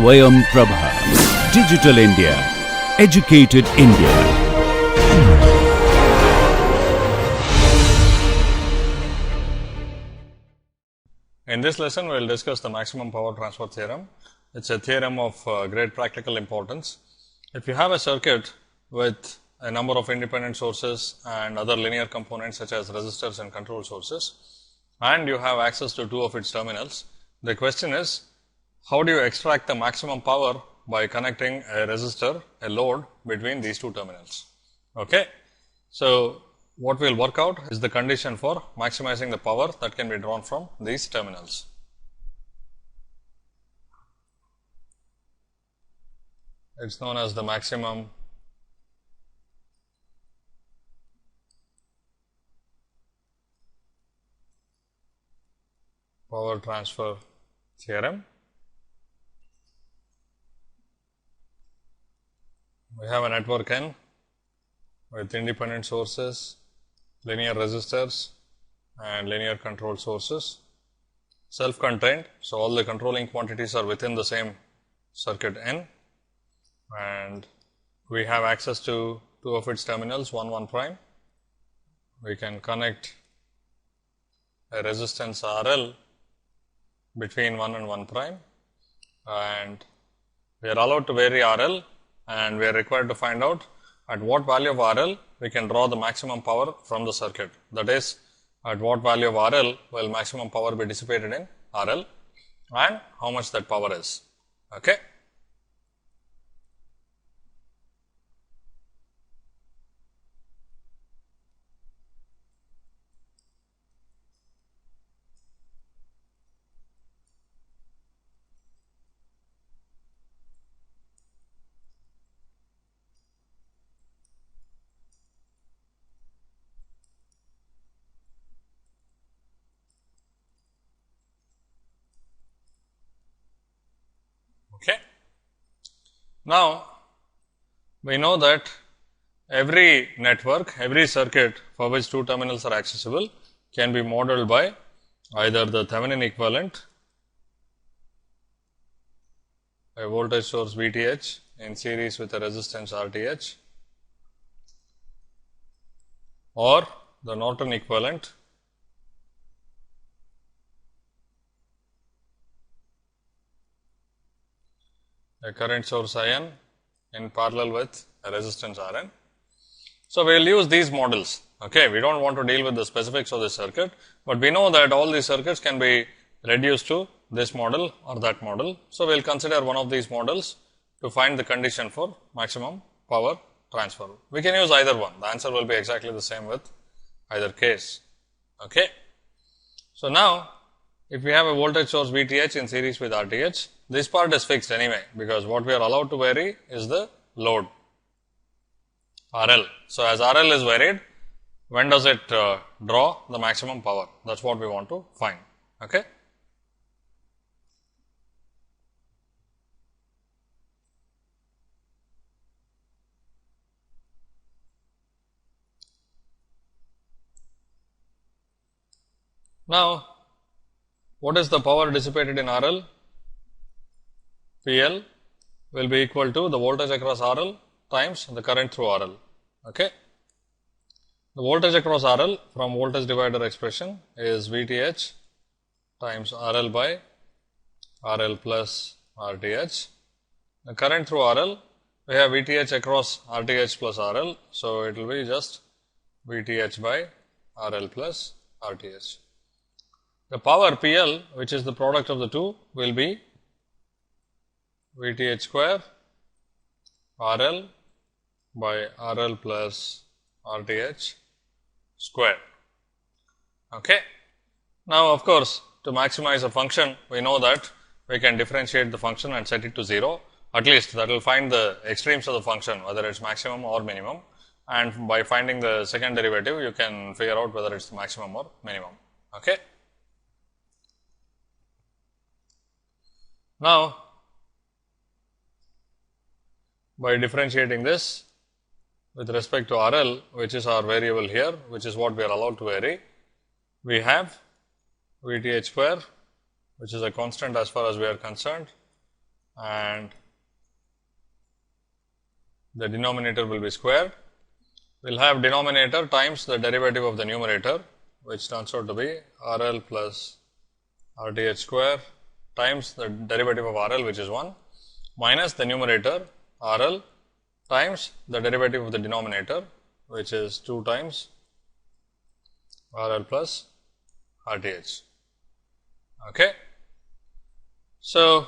Swayam Prabha. Digital India. Educated India. In this lesson, we will discuss the maximum power transfer theorem. It's a theorem of great practical importance. If you have a circuit with a number of independent sources and other linear components such as resistors and control sources, and you have access to two of its terminals, the question is, how do you extract the maximum power by connecting a resistor, a load between these two terminals? Okay. So, what we will work out is the condition for maximizing the power that can be drawn from these terminals. It is known as the maximum power transfer theorem. We have a network N with independent sources, linear resistors and linear control sources, self-contained. So, all the controlling quantities are within the same circuit N, and we have access to two of its terminals, 1, 1 prime. We can connect a resistance RL between 1 and 1 prime, and we are allowed to vary RL, and we are required to find out at what value of RL we can draw the maximum power from the circuit. That is, at what value of RL will maximum power be dissipated in RL and how much that power is. Okay. Okay. Now, we know that every network, every circuit for which two terminals are accessible can be modeled by either the Thevenin equivalent, a voltage source VTH in series with a resistance RTH, or the Norton equivalent, a current source IN in parallel with a resistance RN. So, we will use these models. Okay. We do not want to deal with the specifics of the circuit, but we know that all these circuits can be reduced to this model or that model. So, we will consider one of these models to find the condition for maximum power transfer. We can use either one. The answer will be exactly the same with either case. Okay. So, now if we have a voltage source VTH in series with RTH, this part is fixed anyway, because what we are allowed to vary is the load RL. So, as RL is varied, when does it draw the maximum power? That is what we want to find. Okay. Now, what is the power dissipated in RL? PL will be equal to the voltage across RL times the current through RL. Okay. The voltage across RL from voltage divider expression is VTH times RL by RL plus RTH. The current through RL, we have VTH across RTH plus RL. So, it will be just VTH by RL plus RTH. The power PL, which is the product of the two, will be VTH square RL by RL plus RTH square. Okay. Now, of course, to maximize a function, we know that we can differentiate the function and set it to 0. At least that will find the extremes of the function, whether it is maximum or minimum, and by finding the second derivative, you can figure out whether it is maximum or minimum. Okay. Now, by differentiating this with respect to RL, which is our variable here, which is what we are allowed to vary, we have VTH square, which is a constant as far as we are concerned, and the denominator will be squared. We will have denominator times the derivative of the numerator, which turns out to be RL plus RTH square times the derivative of RL, which is 1, minus the numerator RL times the derivative of the denominator, which is 2 times RL plus RTH. Okay. So,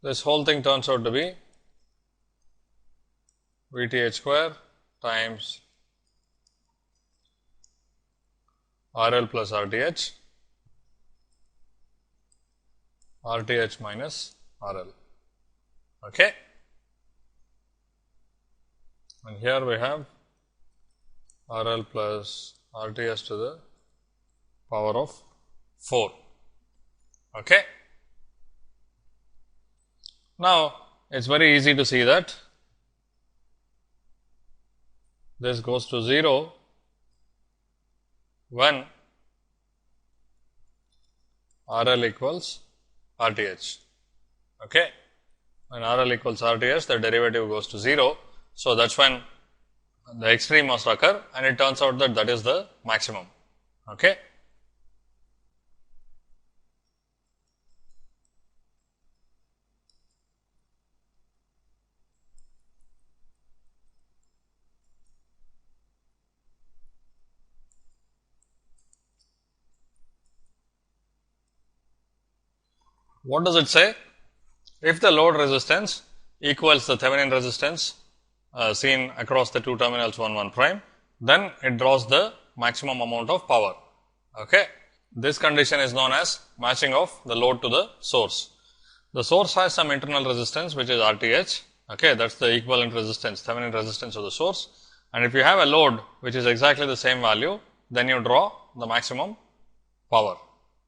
this whole thing turns out to be VTH square times RL plus RTH, RTH minus RL. Okay. And here we have RL plus RTH to the power of 4. Okay. Now, it is very easy to see that this goes to 0 when RL equals RTH. Okay. When RL equals RTH, the derivative goes to 0. So, that is when the extreme must occur, and it turns out that that is the maximum. Okay. What does it say? If the load resistance equals the Thevenin resistance seen across the two terminals 1 1 prime, then it draws the maximum amount of power. Okay. This condition is known as matching of the load to the source. The source has some internal resistance, which is RTH. Okay, that is the equivalent resistance, Thevenin resistance of the source. And if you have a load which is exactly the same value, then you draw the maximum power.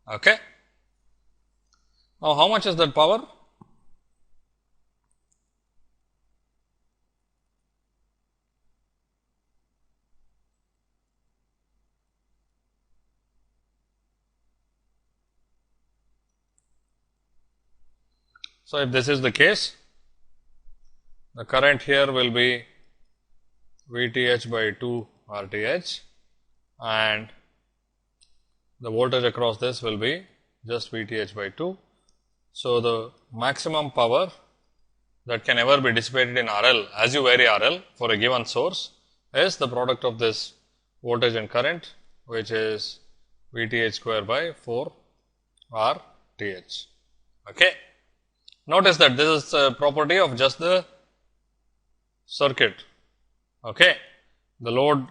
Okay. Now, how much is that power? So, if this is the case, the current here will be VTH by 2 RTH, and the voltage across this will be just VTH by 2. So, the maximum power that can ever be dissipated in RL as you vary RL for a given source is the product of this voltage and current, which is VTH square by 4 RTH. Okay. Notice that this is a property of just the circuit. Okay. The load,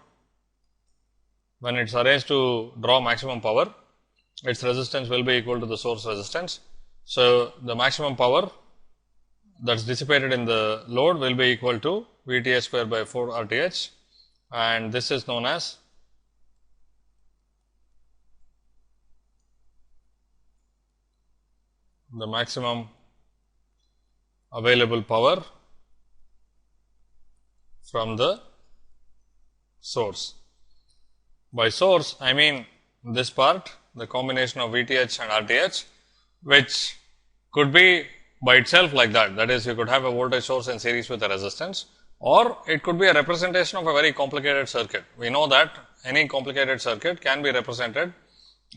when it is arranged to draw maximum power, its resistance will be equal to the source resistance. So, the maximum power that is dissipated in the load will be equal to VTH square by 4 RTH, and this is known as the maximum available power from the source. By source, I mean this part, the combination of VTH and RTH, which could be by itself like that. That is, you could have a voltage source in series with a resistance, or it could be a representation of a very complicated circuit. We know that any complicated circuit can be represented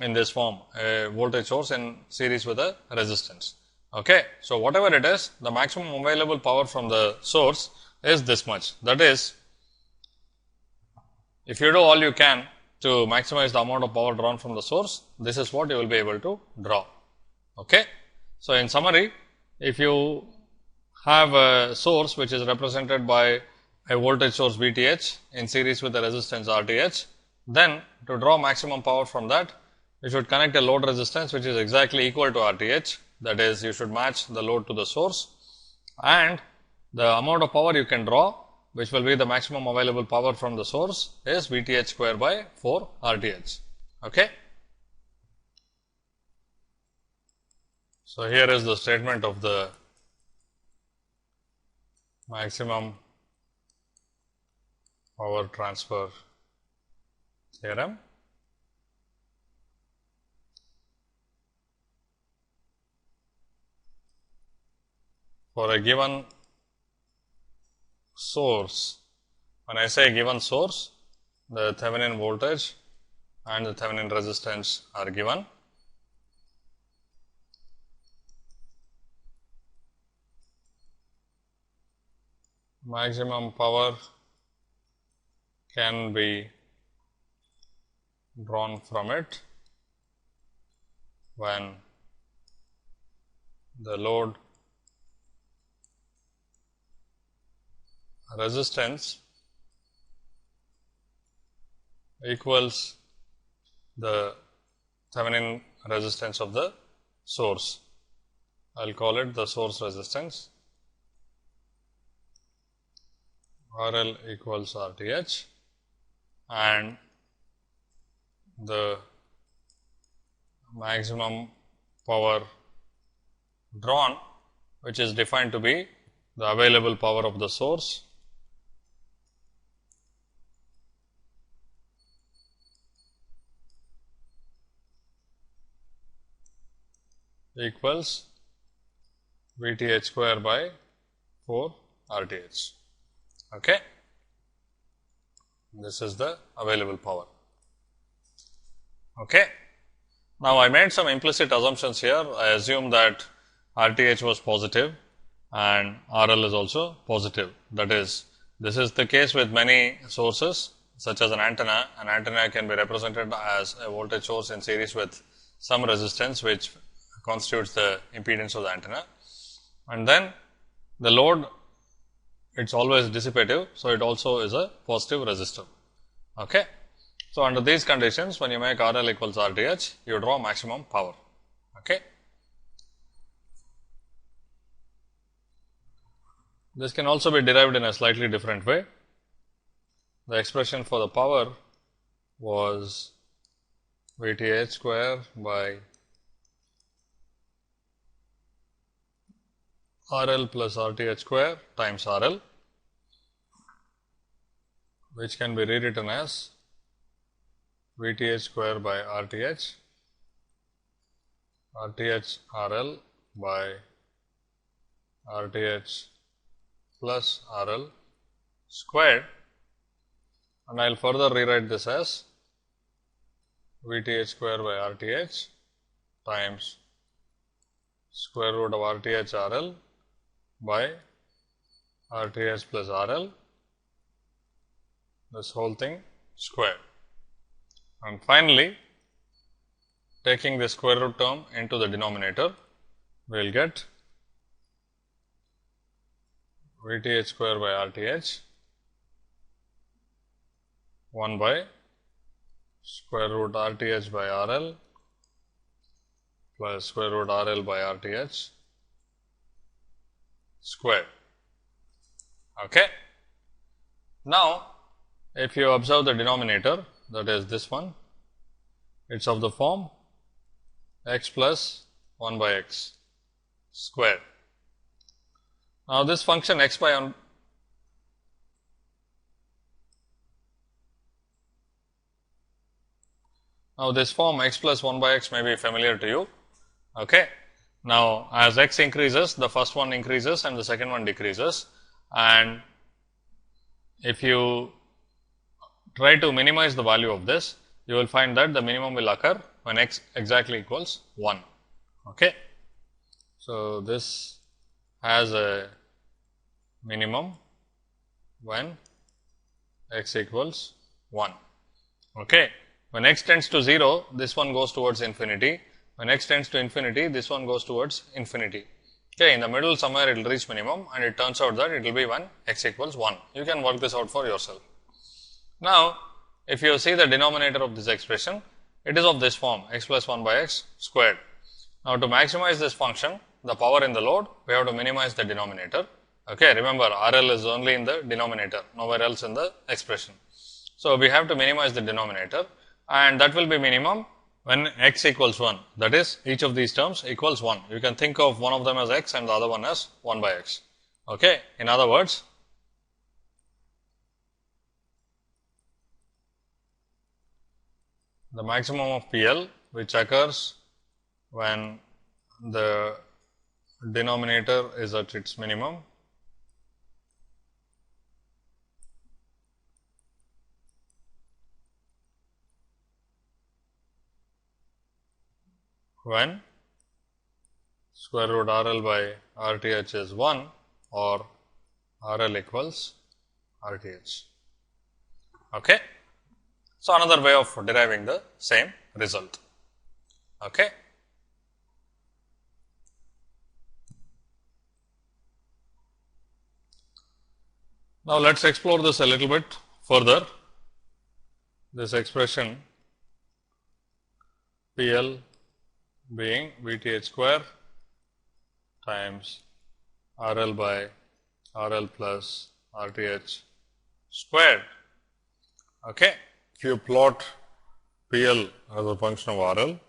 in this form, a voltage source in series with a resistance. Okay. So, whatever it is, the maximum available power from the source is this much. That is, if you do all you can to maximize the amount of power drawn from the source, this is what you will be able to draw. Okay. So, in summary, if you have a source which is represented by a voltage source VTH in series with a resistance RTH, then to draw maximum power from that, you should connect a load resistance which is exactly equal to RTH. That is, you should match the load to the source, and the amount of power you can draw, which will be the maximum available power from the source, is VTH square by 4 RTH. Okay. So, here is the statement of the maximum power transfer theorem. for a given source, when I say given source, the Thevenin voltage and the Thevenin resistance are given. Maximum power can be drawn from it when the load resistance equals the Thevenin resistance of the source. I will call it the source resistance. RL equals RTH, and the maximum power drawn, which is defined to be the available power of the source equals VTH square by 4 RTH. Okay. This is the available power. Okay. Now, I made some implicit assumptions here. I assume that RTH was positive and RL is also positive. That is, this is the case with many sources such as an antenna. An antenna can be represented as a voltage source in series with some resistance which constitutes the impedance of the antenna, and then the load, it is always dissipative. So, it also is a positive resistor. Okay. So, under these conditions, when you make RL equals RTH, you draw maximum power. Okay. This can also be derived in a slightly different way. The expression for the power was VTH square by RL plus RTH square times RL, which can be rewritten as VTH square by RTH, RTH RL by RTH plus RL squared, and I will further rewrite this as VTH square by RTH times square root of RTH RL by RTH plus RL, this whole thing squared. And finally, taking the square root term into the denominator, we will get VTH square by RTH 1 by square root RTH by RL plus square root RL by RTH squared. Okay. Now, if you observe the denominator, that is this one, it is of the form x plus 1 by x squared. Now, this function x by 1, now this form x plus 1 by x may be familiar to you. Okay. Now, as x increases, the first one increases and the second one decreases, and if you try to minimize the value of this, you will find that the minimum will occur when x exactly equals 1. Okay. So, this has a minimum when x equals 1. Okay. When x tends to 0, this one goes towards infinity. When x tends to infinity, this one goes towards infinity. Okay. In the middle somewhere it will reach minimum, and it turns out that it will be when x equals 1. You can work this out for yourself. Now, if you see the denominator of this expression, it is of this form x plus 1 by x squared. Now, to maximize this function, the power in the load, we have to minimize the denominator. Okay. Remember, RL is only in the denominator, nowhere else in the expression. So, we have to minimize the denominator, and that will be minimum when x equals 1. That is, each of these terms equals 1. You can think of one of them as x and the other one as 1 by x. Okay. In other words, the maximum of PL, which occurs when the denominator is at its minimum, when square root RL by RTH is 1 or RL equals RTH. Okay. So, another way of deriving the same result. Okay. Now, let us explore this a little bit further. This expression PL being VTH square times RL by RL plus RTH squared. Okay. If you plot PL as a function of RL,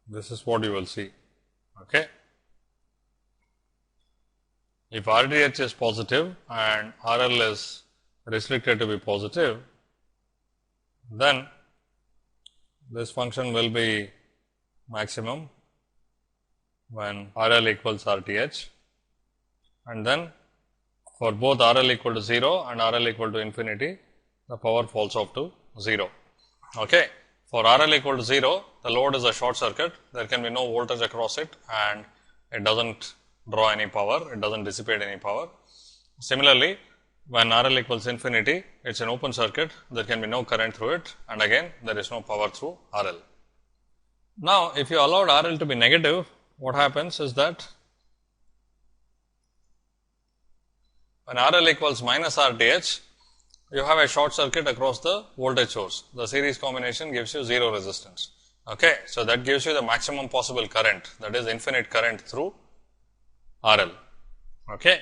this is what you will see. Okay. If RTH is positive and RL is restricted to be positive, then this function will be maximum when RL equals RTH, and then for both RL equal to 0 and RL equal to infinity, the power falls off to 0. Okay. For RL equal to 0, the load is a short circuit, there can be no voltage across it and it does not draw any power, it does not dissipate any power. Similarly, when RL equals infinity, it is an open circuit, there can be no current through it, and again there is no power through RL. Now, if you allowed RL to be negative, what happens is that when RL equals minus RTH, you have a short circuit across the voltage source. The series combination gives you 0 resistance. Okay. So, that gives you the maximum possible current, that is infinite current through RL. Okay.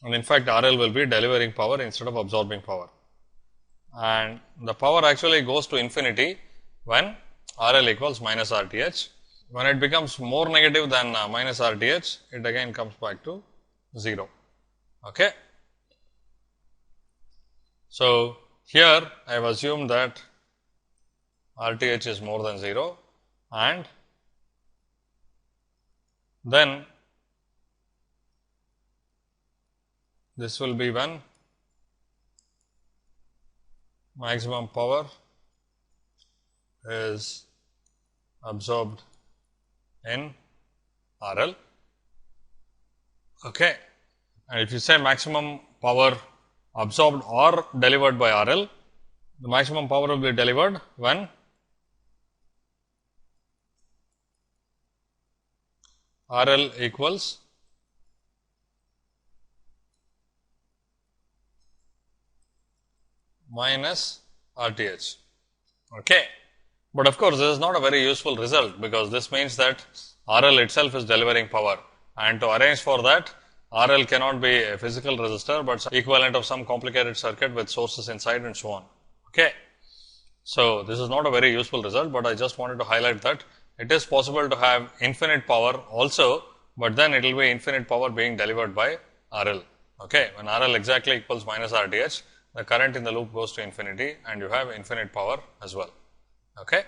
And in fact, RL will be delivering power instead of absorbing power. And the power actually goes to infinity when RL equals minus RTH. When it becomes more negative than minus RTH, it again comes back to 0. Okay. So, here I have assumed that RTH is more than 0 and then this will be when maximum power is absorbed in RL. Okay. And if you say maximum power absorbed or delivered by RL, the maximum power will be delivered when RL equals minus RTH. Okay. But of course, this is not a very useful result, because this means that RL itself is delivering power, and to arrange for that, RL cannot be a physical resistor, but equivalent of some complicated circuit with sources inside and so on. Okay. So, this is not a very useful result, but I just wanted to highlight that it is possible to have infinite power also, but then it will be infinite power being delivered by RL. Okay. When RL exactly equals minus RTH, the current in the loop goes to infinity and you have infinite power as well. Okay.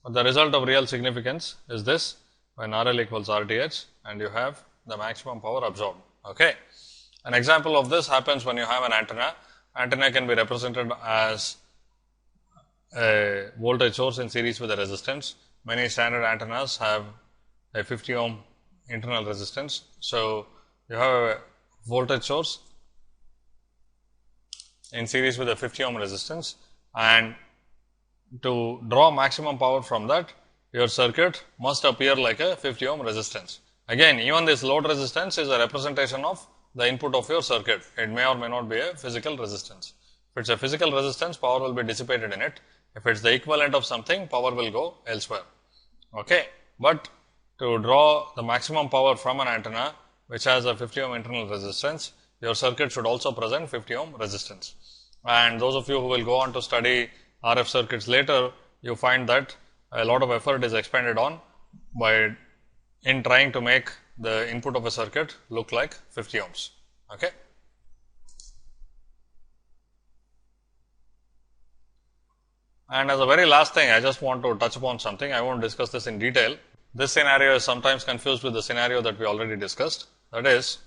But the result of real significance is this: when RL equals RTH and you have the maximum power absorbed. Okay. An example of this happens when you have an antenna. Antenna can be represented as a voltage source in series with a resistance. Many standard antennas have a 50 ohm internal resistance. So, you have a voltage source in series with a 50 ohm resistance, and to draw maximum power from that, your circuit must appear like a 50 ohm resistance. Again, even this load resistance is a representation of the input of your circuit. It may or may not be a physical resistance. If it is a physical resistance, power will be dissipated in it. If it is the equivalent of something, power will go elsewhere. Okay. But to draw the maximum power from an antenna which has a 50 ohm internal resistance, your circuit should also present 50 ohm resistance. And those of you who will go on to study RF circuits later, you find that a lot of effort is expended on in trying to make the input of a circuit look like 50 ohms. Okay. And as a very last thing, I just want to touch upon something. I won't discuss this in detail. This scenario is sometimes confused with the scenario that we already discussed. That is,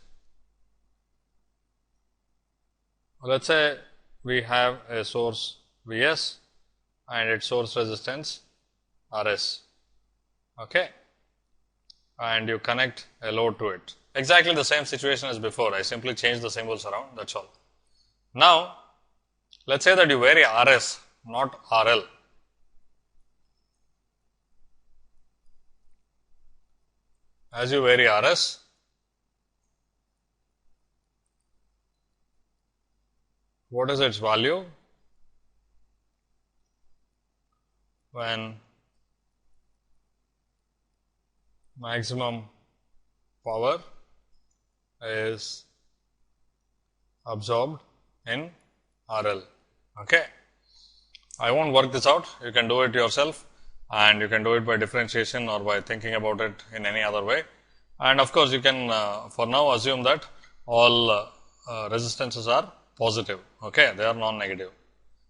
let's say we have a source Vs and its source resistance Rs. Okay. And you connect a load to it. Exactly the same situation as before. I simply change the symbols around. That's all. Now, let's say that you vary Rs, not RL. As you vary Rs, what is its value when maximum power is absorbed in RL. Okay. I won't work this out. You can do it yourself, and you can do it by differentiation or by thinking about it in any other way. And of course, you can for now assume that all resistances are positive. Okay, they are non-negative.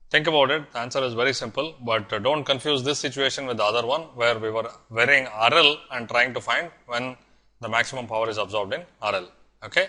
Think about it. The answer is very simple, but don't confuse this situation with the other one where we were varying RL and trying to find when the maximum power is absorbed in RL. Okay.